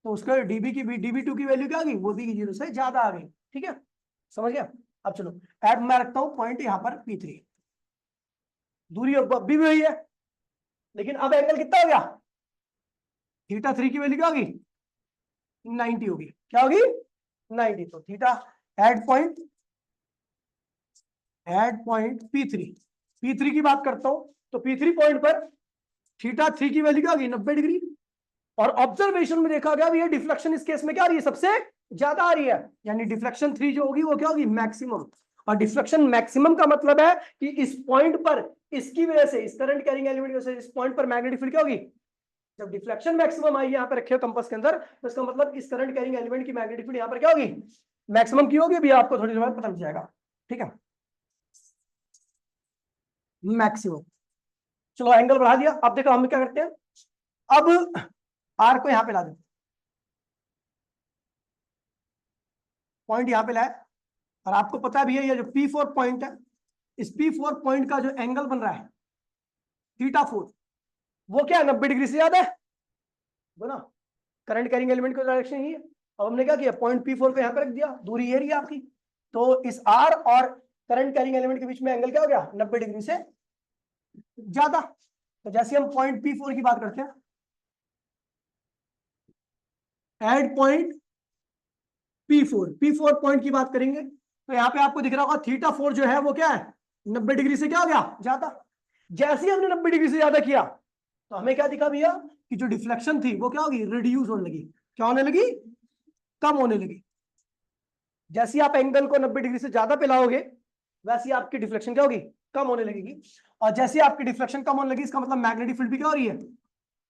तो उसका dB2 की वैल्यू क्या आ गई, वो भी 0 से ज्यादा आ गई, ठीक है, समझ गया। अब चलो ऐड मैं रखता हूं पॉइंट यहाँ पर P3, दूरी अब भी वही है, लेकिन अब एंगल कितना हो गया, θ3 की वैल्यू क्या होगी, 90 होगी, क्या होगी, 90। तो थीटा एड पॉइंट P3 की बात करता हूं, तो P3 पॉइंट पर θ3 की वैल्यू क्या होगी, 90 डिग्री। और ऑब्जर्वेशन में देखा गया ये डिफ्लेक्शन इस केस में क्या आ रही है, सबसे ज्यादा आ रही है, यानी डिफ्लेक्शन 3 जो होगी वो क्या होगी, मैक्सिमम। और डिफ्लेक्शन मैक्सिमम का मतलब है कि इस पॉइंट पर, इसकी वजह से, इस करंट कैरिंग एलिमेंट की वजह से इस पॉइंट पर मैग्नेटिक फील्ड क्या होगी, जब डिफ्लेक्शन मैक्सिमम आई यहाँ पे रखे हो कंपास के अंदर, तो इसका मतलब इस करंट कैरिंग एलिमेंट की मैग्नेटिक फील्ड यहाँ पर क्या होगी, मैक्सिमम की होगी, अभी आपको थोड़ी देर बाद पता लग जाएगा, ठीक है, मैक्सिमम। चलो एंगल बढ़ा दिया, अब देखो हम क्या करते हैं, अब आर को यहाँ पे ला देते, पॉइंट यहाँ पे लाए, और आपको पता है भैया ये जो P4 पॉइंट है, इस P4 पॉइंट का जो एंगल बन रहा है θ4, वो क्या है, 90 डिग्री से ज्यादा है, बोला करंट कैरिंग एलिमेंट का डायरेक्शन ही है। अब हमने क्या किया, पॉइंट P4 को यहाँ पे रख दिया, दूरी ये रही आपकी, तो इस R और करंट कैरिंग एलिमेंट के बीच में एंगल क्या हो गया, 90 डिग्री से ज्यादा। तो जैसे हम पॉइंट P4 की बात करते हैं, एड पॉइंट P4 पॉइंट की बात करेंगे, तो यहाँ पे आपको दिख रहा होगा θ4 जो है वो क्या है, 90 डिग्री से क्या हो गया, ज्यादा। जैसे ही हमने 90 डिग्री से ज्यादा किया तो हमें क्या दिखा भैया कि जो डिफ्लेक्शन थी वो क्या होगी, रिड्यूस होने लगी, क्या होने लगी, कम होने लगी। जैसे आप एंगल को 90 डिग्री से ज्यादा पे लाओगे वैसे आपकी डिफ्लेक्शन क्या होगी, कम होने लगेगी। और जैसे आपकी डिफ्लेक्शन कम होने लगी इसका मतलब मैग्नेटिक फील्ड भी क्या हो रही है,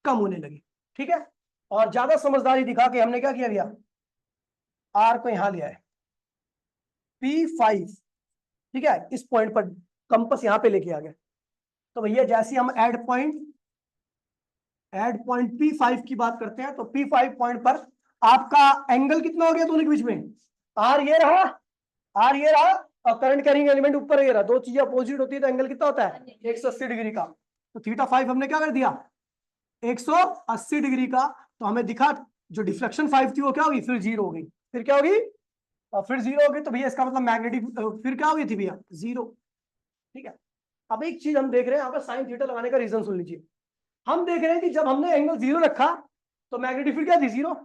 कम होने लगी, ठीक है। और ज्यादा समझदारी दिखा के हमने क्या किया भैया, आर को यहां लिया है P5, ठीक है, इस पॉइंट पर कंपास यहां पे लेके आ गए। तो भैया जैसे हम एड पॉइंट P5 की बात करते हैं, तो P5 पॉइंट पर आपका एंगल कितना हो गया दोनों के बीच में, आर ये रहा, आर ये रहा, और करंट कैरिंग एलिमेंट ऊपर गिरा, दो चीजें अपोजिट होती है तो एंगल कितना होता है 180 डिग्री का। तो थीटा 5 हमने क्या कर दिया 180 डिग्री का। तो हमें दिखा जो डिफ्लेक्शन 5 थी वो क्या होगी फिर जीरो हो गई, फिर क्या होगी और फिर जीरो हो गई। तो भैया इसका मतलब मैग्नेटिक फिर क्या हो गई थी भैया जीरो। ठीक है, अब एक चीज हम देख रहे हैं यहाँ पर साइन थीटा लगाने का रीजन सुन लीजिए। हम देख रहे हैं कि जब हमने एंगल जीरो रखा तो मैग्नेटिक फील्ड क्या थी जीरो,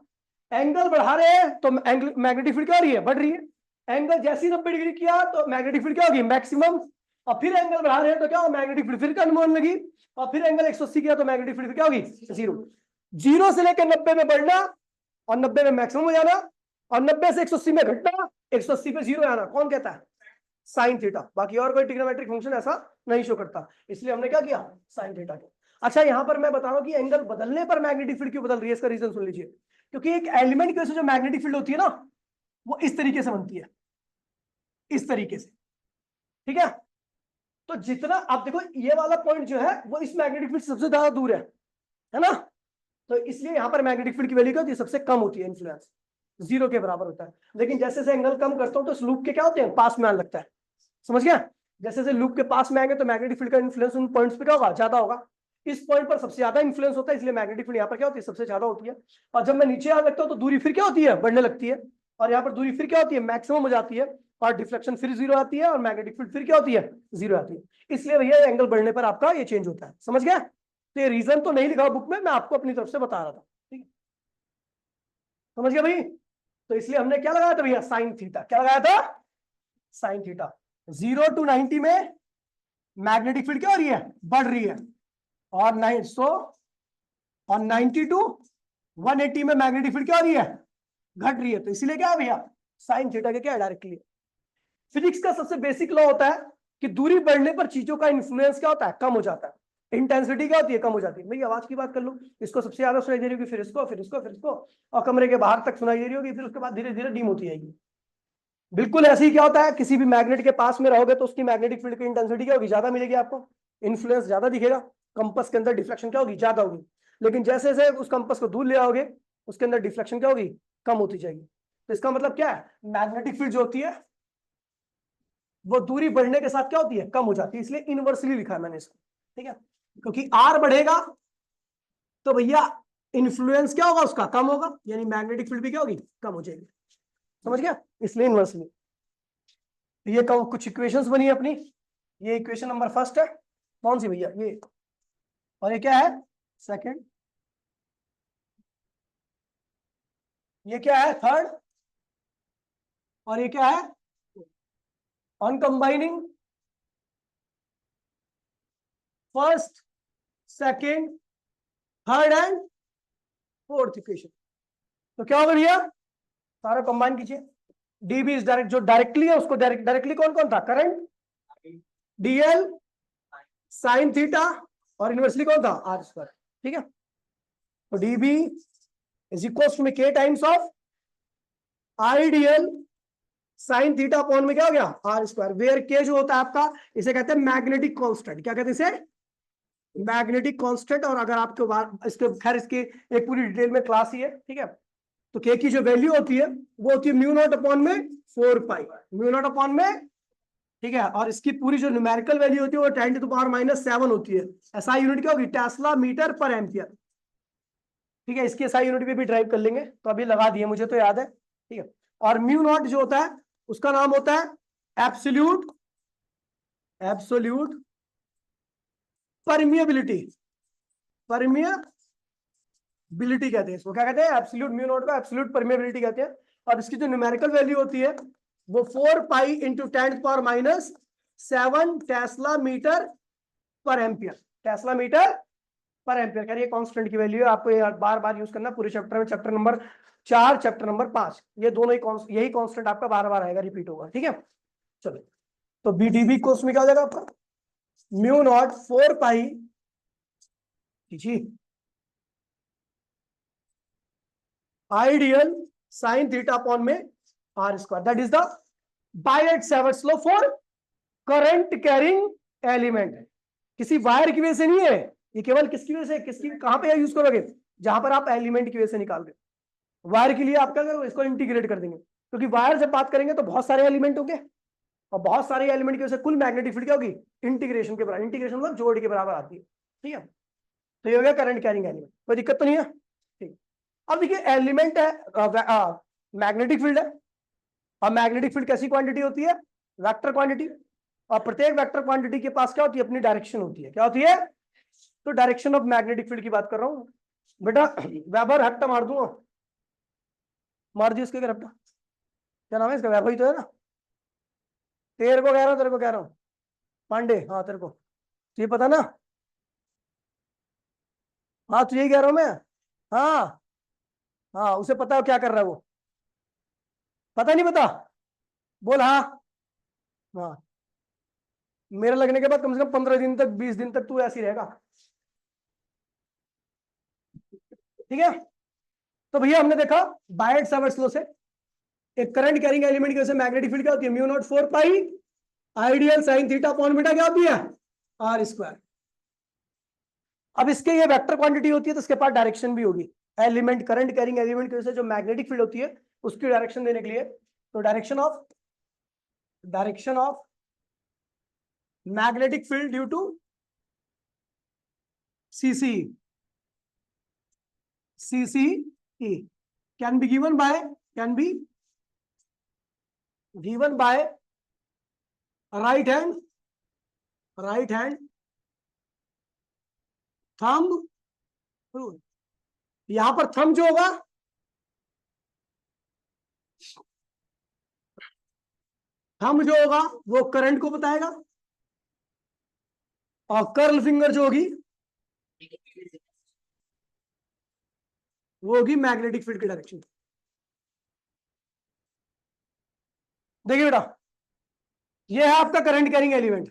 एंगल बढ़ा रहे हैं तो एंगल मैग्नेटिक फील्ड क्या हो रही है बढ़ रही है। एंगल जैसे ही 90 डिग्री किया तो मैग्नेटिक फील्ड क्या होगी मैक्सिमम, और फिर एंगल बढ़ा रहे हैं तो क्या होगा मैग्नेटिक फील्ड फिर कम होने लगी, और फिर एंगल 180 किया तो मैग्नेटिक फील्ड क्या होगी जीरो। जीरो से लेकर 90 में बढ़ना और 90 में मैक्सिमम हो जाना, और 90 से 180 में घटना, 180 पे जीरो आना, कौन कहता है साइन थीटा। बाकी और कोई ट्रिग्नोमेट्रिक फंक्शन ऐसा नहीं शो करता, इसलिए हमने क्या किया साइन थीटा किया। अच्छा यहां पर मैं बता रहा हूं कि एंगल बदलने पर मैग्नेटिक फील्ड क्यों बदल रही है, इसका रीजन सुन लीजिए। क्योंकि एक एलिमेंट की वजह से जो मैग्नेटिक फील्ड होती है ना वो इस तरीके से बनती है, इस तरीके से। ठीक है, तो जितना आप देखो ये वाला पॉइंट जो है वो इस मैग्नेटिक फील्ड से सबसे ज्यादा दूर है ना। तो इसलिए यहां पर मैग्नेटिक फील्ड की वैल्यू क्या होती है सबसे कम होती है, इन्फ्लुएंस जीरो के बराबर होता है। लेकिन जैसे जैसे एंगल कम करता हूं तो इस लूप के क्या होते हैं पास में आने लगता है, समझ गया। जैसे जैसे लूप के पास में आएंगे तो मैग्नेटिक फील्ड का इन्फ्लुएंस उन पॉइंट्स पे क्या होगा ज्यादा होगा। इस पॉइंट पर सबसे ज्यादा इन्फ्लुएंस होता है, इसलिए मैग्नेटिक फील्ड यहाँ पर क्या होती है सबसे ज्यादा होती है। और जब मैं नीचे आने लगता हूँ तो दूरी फिर क्या होती है बढ़ने लगती है, और यहाँ पर दूरी फिर क्या होती है मैक्सिमम हो जाती है, और डिफ्लेक्शन फिर जीरो आती है, और मैग्नेटिक फील्ड फिर क्या होती है जीरो आती है। इसलिए भैया एंगल बढ़ने पर आपका ये चेंज होता है, समझ गया। तो ये रीजन तो नहीं लिखा बुक में, मैं आपको अपनी तरफ से बता रहा था, ठीक है समझ गया भाई। तो इसलिए हमने क्या लगाया था भैया साइन थीटा, क्या लगाया था साइन थीटा। 0 to 90 में मैग्नेटिक फील्ड क्या हो रही है बढ़ रही है, और 90 to 180 में मैग्नेटिक फील्ड क्या हो रही है घट रही है। तो इसीलिए क्या है भैया साइन थीटा के क्या है डायरेक्टली। फिजिक्स का सबसे बेसिक लॉ होता है कि दूरी बढ़ने पर चीजों का इन्फ्लुएंस क्या होता है कम हो जाता है, इंटेंसिटी क्या होती है कम हो जाती है। मेरी आवाज की बात कर लो, इसको सबसे ज्यादा सुनाई दे रही होगी, फिर इसको फिर इसको फिर इसको, और कमरे के बाहर तक सुनाई दे रही होगी, फिर उसके बाद धीरे धीरे डीम होती जाएगी। बिल्कुल ऐसे ही क्या होता है किसी भी मैग्नेट के पास में रहोगे तो उसकी मैग्नेटिक फील्ड की इंटेंसिटी क्या होगी ज्यादा मिलेगी आपको, इन्फ्लुएंस ज्यादा दिखेगा, कंपास के अंदर डिफ्लेक्शन क्या होगी ज्यादा होगी। लेकिन जैसे जैसे उस कंपास को दूर ले आओगे उसके अंदर डिफ्लेक्शन क्या होगी कम होती जाएगी। तो इसका मतलब क्या है मैग्नेटिक फील्ड जो होती है वो दूरी बढ़ने के साथ क्या होती है कम हो जाती है, इसलिए इनवर्सली लिखा है मैंने इसको, ठीक है। क्योंकि आर बढ़ेगा तो भैया इन्फ्लुएंस क्या होगा उसका कम होगा, यानी मैग्नेटिक फील्ड भी क्या होगी कम हो जाएगी, समझ गया, इसलिए इनवर्सली। ये कुछ इक्वेशंस बनी है अपनी, ये इक्वेशन नंबर फर्स्ट है, कौन सी भैया ये, और ये क्या है सेकंड, ये क्या है थर्ड, और ये क्या है on combining first second third and fourth equation. तो क्या होगा भैया सारा कंबाइन कीजिए, डीबी इज डायरेक्ट, जो डायरेक्टली है उसको डायरेक्टली कौन कौन था करंट डीएल साइन थीटा, और इनवर्सली कौन था आर स्क्वायर, ठीक है। तो डीबी इज इक्वल टू में के times of IDL sign theta upon में क्या हो गया आर स्क्वायर, वेयर के जो होता है आपका इसे कहते हैं मैग्नेटिक कांस्टेंट, क्या कहते हैं इसे मैग्नेटिक कांस्टेंट। और अगर आपके बाद इसके खैर इसकी एक पूरी डिटेल में क्लास ही है, ठीक है। तो के की जो वैल्यू होती है वो होती है म्यू नॉट अपॉन में 4 पाई, म्यू नॉट अपॉन में, ठीक है। और इसकी पूरी जो न्यूमेरिकल वैल्यू होती है वो 10⁻⁻7 होती है। एसआई यूनिट क्या होगी टेस्ला मीटर पर एम्पियर, ठीक है। इसकी एसआई यूनिट पे भी ड्राइव कर लेंगे, तो अभी लगा दिए मुझे तो याद है, ठीक है। और म्यू नॉट जो होता है उसका नाम होता है एब्सोल्यूट परमिएबिलिटी, परमिएबिलिटी कहते हैं इसको, क्या कहते हैं एब्सोल्यूट म्यू नॉट को एब्सोल्यूट परमिएबिलिटी कहते हैं। और इसकी जो न्यूमेरिकल वैल्यू होती है वो 4 पाई इंटू 10⁻⁻7 टेस्ला मीटर पर एम्पियर, टेस्ला मीटर पर एम्पियर। कह रही है कांस्टेंट की वैल्यू है, आपको ये बार बार यूज करना पूरे चैप्टर में, चैप्टर नंबर 4 चैप्टर नंबर 5 ये दोनों ही यही कांस्टेंट आपका बार बार आएगा रिपीट होगा, ठीक है। चलो तो बीडीबी कोर्स में क्या हो जाएगा आपका म्यू नॉट 4 पाई जी आइडियल साइन थीटा अपॉन में r square, that is the Biot Savart's law for current carrying element. किसी वायर की वजह से नहीं है ये, केवल किसकी वजह से, किसकी कहां पे यूज करोगे जहां पर आप एलिमेंट की वजह से निकाल रहे हो। वायर के लिए आप क्या करोगे इसको इंटीग्रेट कर देंगे, क्योंकि वायर जब बात करेंगे तो बहुत सारे एलिमेंट होंगे, और बहुत सारे एलिमेंट की वजह से कुल मैग्नेटिक फील्ड क्या होगी, इंटीग्रेशन के बराबर, इंटीग्रेशन मतलब जोड़ के बराबर आती है, ठीक है। तो ये हो गया करंट कैरिंग एलिमेंट, कोई दिक्कत तो नहीं है, ठीक। अब देखिए एलिमेंट है, मैग्नेटिक फील्ड है, और मैग्नेटिक फील्ड कैसी क्वांटिटी होती है, वेक्टर क्वांटिटी, और प्रत्येक वेक्टर क्वांटिटी के पास क्या होती है, अपनी डायरेक्शन होती है, क्या होती है, तो डायरेक्शन ऑफ मैग्नेटिक फील्ड की बात कर रहा हूं बेटा। वेबर हट्टा मार दूंगा, मार दिया इसके हट्टा, क्या नाम है इसका, वैभव ही तो है ना, तेरे को कह रहा हूँ, तेरे को कह रहा हूँ, पांडे, हाँ तेरे को तो ये पता ना, हाँ तुझे ही कह रहा हूँ मैं, हाँ हाँ, उसे पता है क्या कर रहा है वो, पता नहीं पता, बोल हाँ। हाँ, मेरे लगने के बाद कम से कम 15 दिन तक, 20 दिन तक तू ऐसे ही रहेगा, ठीक है। तो भैया हमने देखा बायट सावर्ट्स लॉ से एक करंट कैरिंग एलिमेंट की वजह से मैग्नेटिक फील्ड क्या होती है, mu naught 4 pi I dl sine theta upon beta क्या होती है, आर स्क्वायर। अब इसके ये वेक्टर क्वांटिटी होती है तो इसके पास डायरेक्शन भी होगी, एलिमेंट करंट कैरिंग एलिमेंट की वजह से जो मैग्नेटिक फील्ड होती है उसकी डायरेक्शन देने के लिए, तो direction of magnetic field due to CC CCE can be given by right hand thumb rule। यहां पर थंब जो होगा, थंब जो होगा वो करंट को बताएगा, और कर्ल फिंगर जो होगी वो होगी मैग्नेटिक फील्ड की डायरेक्शन। देखिए बेटा, ये है आपका करंट कैरिंग एलिमेंट,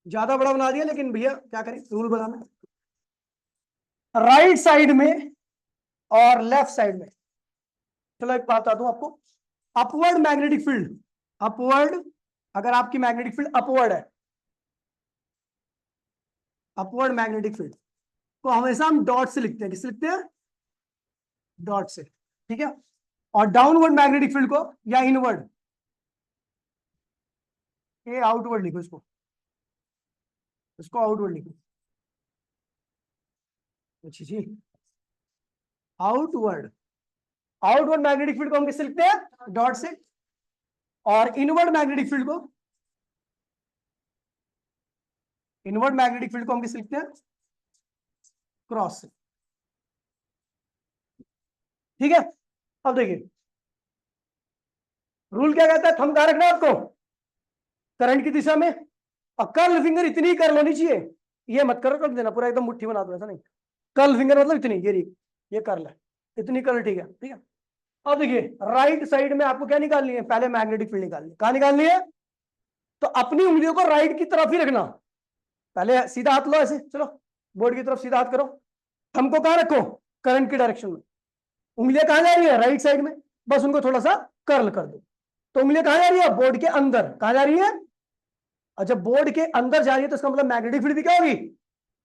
ज्यादा बड़ा बना दिया लेकिन भैया क्या करें, रूल बनाना, राइट साइड में और लेफ्ट साइड में। चलो एक बात बता दूं आपको, अपवर्ड मैग्नेटिक फील्ड, अपवर्ड, अगर आपकी मैग्नेटिक फील्ड अपवर्ड है, अपवर्ड मैग्नेटिक फील्ड को हमेशा हम डॉट से लिखते हैं, किससे लिखते हैं, डॉट से, ठीक है। और डाउनवर्ड मैग्नेटिक फील्ड को या इनवर्ड, ये आउटवर्ड लिखो, इसको आउटवर्ड लिखो, अच्छी जी, आउटवर्ड, आउटवर्ड मैग्नेटिक फील्ड को हम किससे लिखते हैं, डॉट से, और इनवर्ड मैग्नेटिक फील्ड को, इनवर्ड मैग्नेटिक फील्ड को हम किससे लिखते हैं, क्रॉस से, ठीक है। अब देखिए रूल क्या कहता है, थंब कहां रखना है आपको, करंट की दिशा में, और कर्ल फिंगर इतनी ही कर्ल होनी चाहिए, ये मत करो कर देना पूरा एकदम मुट्ठी बना दो, ऐसा नहीं, कर्ल फिंगर मतलब इतनी, ये कर्ल है, इतनी कर्ल, ठीक है, ठीक है। अब देखिए राइट साइड में आपको क्या निकालनी है, पहले मैग्नेटिक फील्ड निकालनी है, कहां निकालनी है, तो अपनी उंगलियों को राइट की तरफ ही रखना, पहले सीधा हाथ लो ऐसे, चलो बोर्ड की तरफ सीधा हाथ करो, थंब को कहां रखो, करंट की डायरेक्शन में, उंगलियां कहां जा रही है, राइट साइड में, बस उनको थोड़ा सा कर्ल कर दो, तो उंगलियां कहां जा रही है, बोर्ड के अंदर, कहां जा रही है, और जब बोर्ड के अंदर जा रही है तो इसका मतलब मैग्नेटिक फील्ड भी क्या होगी,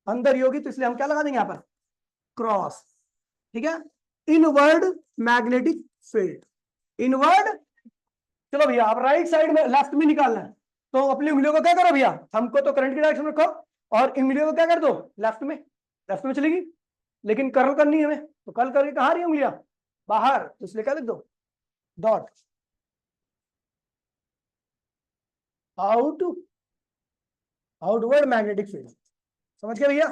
अंदर ही होगी, तो इसलिए हम क्या लगा देंगे यहां पर, क्रॉस, ठीक है, इनवर्ड मैग्नेटिक फील्ड, इनवर्ड। चलो भैया अब राइट साइड में, लेफ्ट में निकालना है, तो अपनी उंगलियों को क्या करो भैया, हमको तो करंट की डायरेक्शन में रखो, और उंगलियों को क्या कर दो, लेफ्ट में चलेगी, लेकिन कर्ल करनी है हमें, तो कर्ल करके कहां रही उंगलियां, बाहर, तो इसलिए क्या लिख दो, डॉट, आउटवर्ड मैग्नेटिक फील्ड, समझ गए भैया।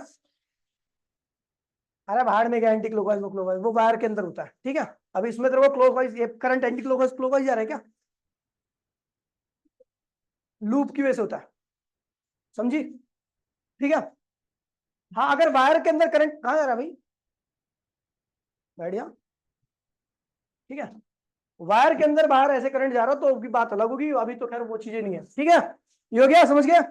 अरे बाहर में क्या, एंटी क्लॉकवाइज, वो क्लॉकवाइज, वो वायर के अंदर होता है, ठीक है। अब इसमें तेरे को क्लॉकवाइज, ये करंट एंटी क्लॉकवाइज क्लॉकवाइज जा रहा है क्या, लूप की वजह से होता है, समझी, ठीक है। हाँ अगर वायर के अंदर करंट कहाँ जा रहा है भाई, बढ़िया, ठीक है, वायर के अंदर बाहर ऐसे करंट जा रहा हो तो भी बात अलग होगी, अभी तो खैर वो चीजें नहीं है, ठीक है, ये हो गया, समझ गया।